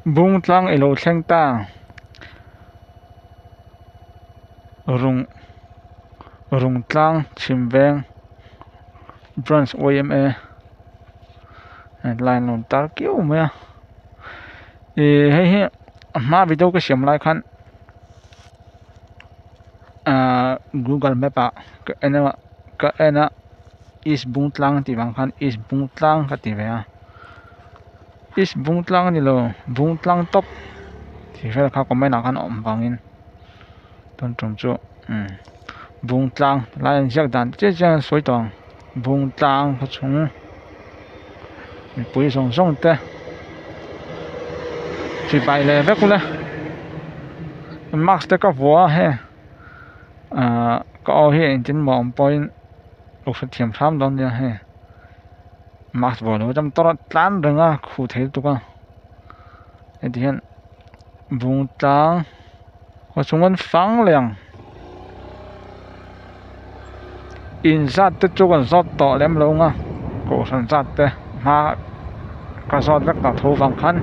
bung tlang elo thleng ta rung rung tlang chimveng branch OMA line lon tar kiu me hei ma video cái xiêm lại khăn Google Map cái anh is bung tlang thì bằng khăn is bung tlang cái thì vậy is bung tlang ni lo bung tlang top thì phải khá có mấy nào khăn ổn bằng in tuần trồng chỗ bung tlang lại giặc đàn chết chân suy toàn bung tlang có chúng mình bùi song song thế chỉ bài lệ vết cũng max te ka vua he có hiện trên mỏm point lục sự thiểm tham đó nha he max vua nó trong to tan đừng à cụ thể tụ con thì hiện vùng trắng có chúng mình phẳng liền in sát tới chỗ còn rót tỏ lem lâu à cổ sản sát te mà cái rót rất là thô vàng khăn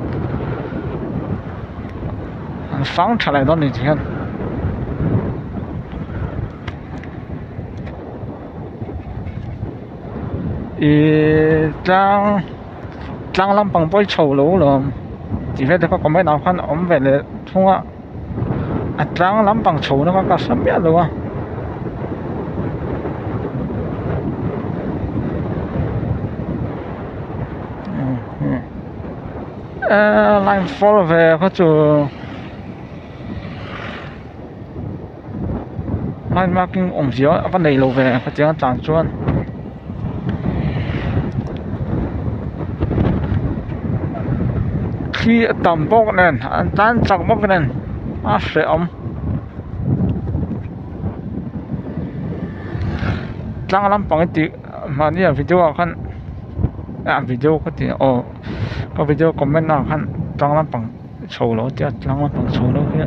phẳng trở lại đó này thì hiện trang làm bằng bôi chầu lỗ rồi chỉ phải có mấy nào khăn ốm về là không ạ trang làm bằng chầu nó có cả sắm biết rồi line follow về có chỗ line marking ổn gì á vấn đề lâu về có tiếng tràn chuan khi tầm bốc nên tan chọc bốc nên sẽ ống trang làm bằng cái mà như video khăn video có thể có video comment nào khăn trang làm bằng sổ lỗ chứ trang làm bằng sổ lỗ kia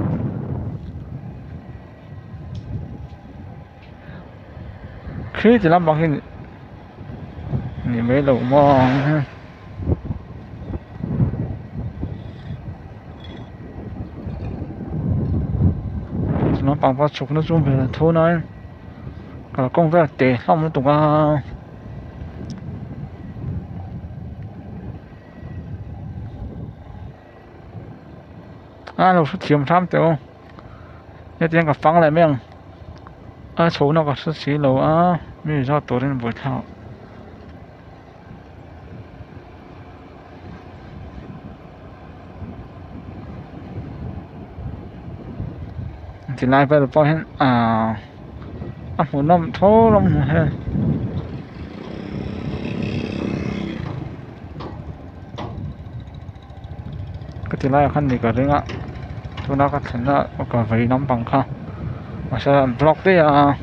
khi thì làm bằng cái này mấy lỗ mò nó bằng vào chụp nó zoom về thôi nói cả công việc để xong nó tụng nó xuất hiện tham tiểu cái tiếng cả phăng lại miệng số nó có xuất xí lầu vì sao tối đến buổi thảo thì lại về được bao hen một năm thô lắm ha cái thì lại khăn gì cả đấy ạ tôi đã cắt thành ra cả vậy nắm bằng không mà sẽ block đấy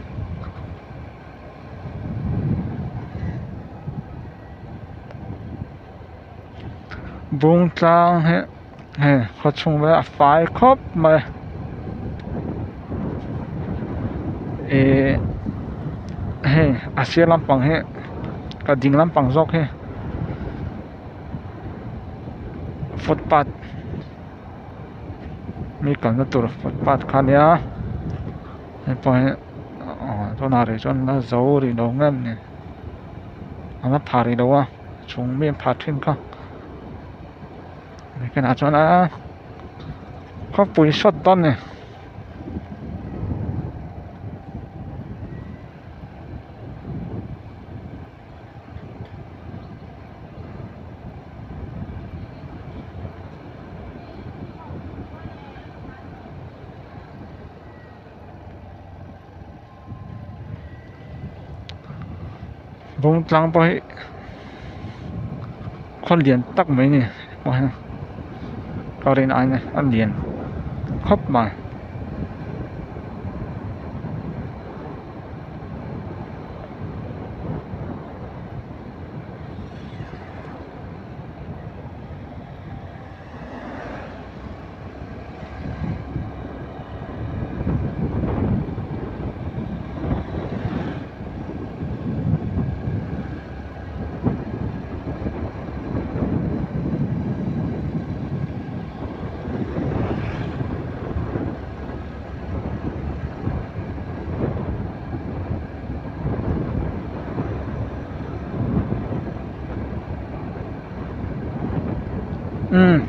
bung trang he có chung với phải khớp mà Asia lampang he kading lampang zok he footpath mi kan na tur footpath khania he point to na re chon na zo ri do ngam ne ana phari do wa chung mi phathin kha cái nào cho nó có bụi sốt ton này vùng trăng bơi con liền tắc mấy nè có đến ai này ăn liền khóc mà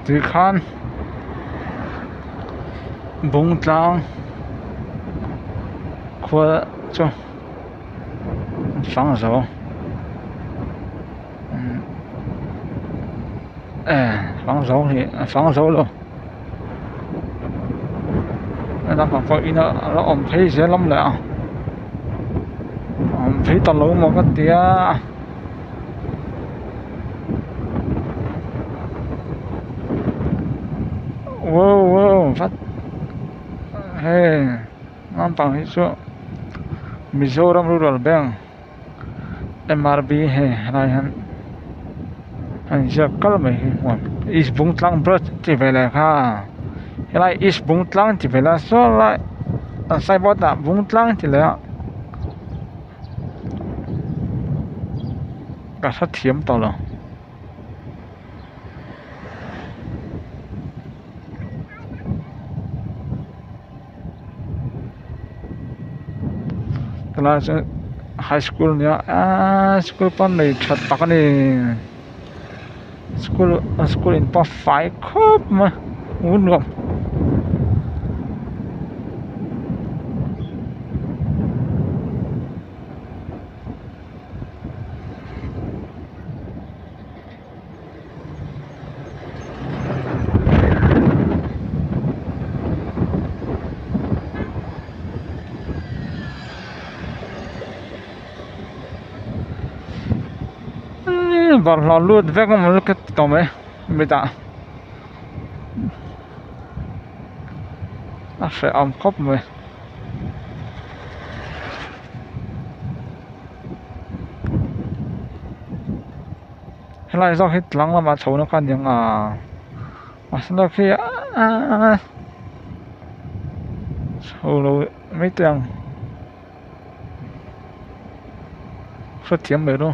từ khan bung tlang khoa cho phẳng dấu phẳng dấu luôn nó còn có ý nó ổn thấy dễ lắm lẹ ổn thấy tao lấu một cái tía wow phát hey ngang bằng hết số Mizoram Rural Bank MRB hey này anh sẽ call mày is bung tlang bro chỉ về lại ha lại is bung tlang chỉ về là số lại sai bớt đã bung tlang chỉ là cả sát thiếm tao rồi class high school nya school pan nei that tak ani school in pa 5 khop ma un ngom bảo lò lút vét một cái tàu mấy bây giờ nó sẽ ôm khóc mày hay là do hết lắng mà xấu nó còn những mà sau khi xấu rồi mấy tiền xuất tiền mấy đâu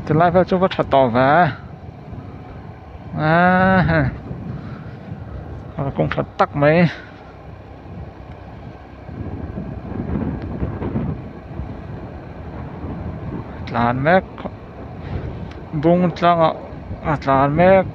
thì lại phải cho vật thật tỏ về cũng thật tắc mấy làn mét bung trăng làn mét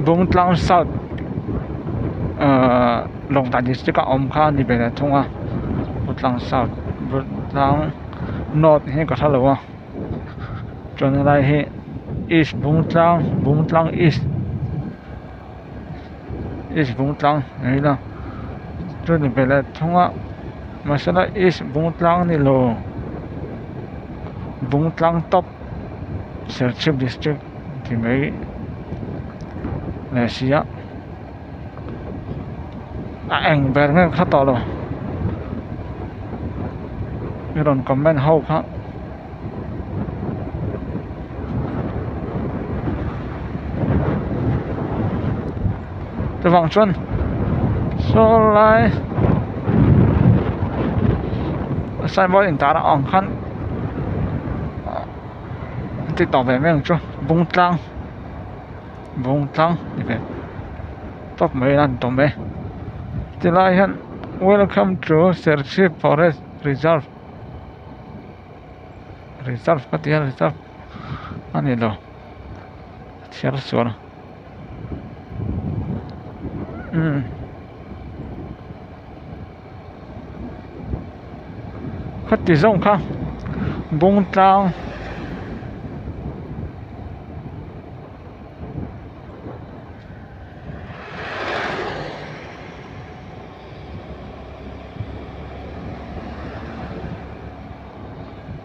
bung tlang south long ta district om khan ni be thonga bung tlang south bung tlang north he ka thalo chon lai he east bung tlang east bung tlang ei la chon ni be thonga masala east bung tlang ni lo bung tlang top Serchip district thì mấy Malaysia ảnh về nghe khá to rồi cái đồn comment hậu khác cái vòng xuân số lại sai bói hình tá đã ỏng khăn thì tỏ về mấy thằng chú bung trăng như vậy top mấy lần tổng mấy thì lại hiện welcome to Serchip Forest Reserve cái gì reserve anh ấy đâu share xuống khách thì rộng không bung trăng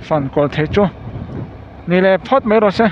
phần có thể chúนี่เลยพอดไม่รอดใช่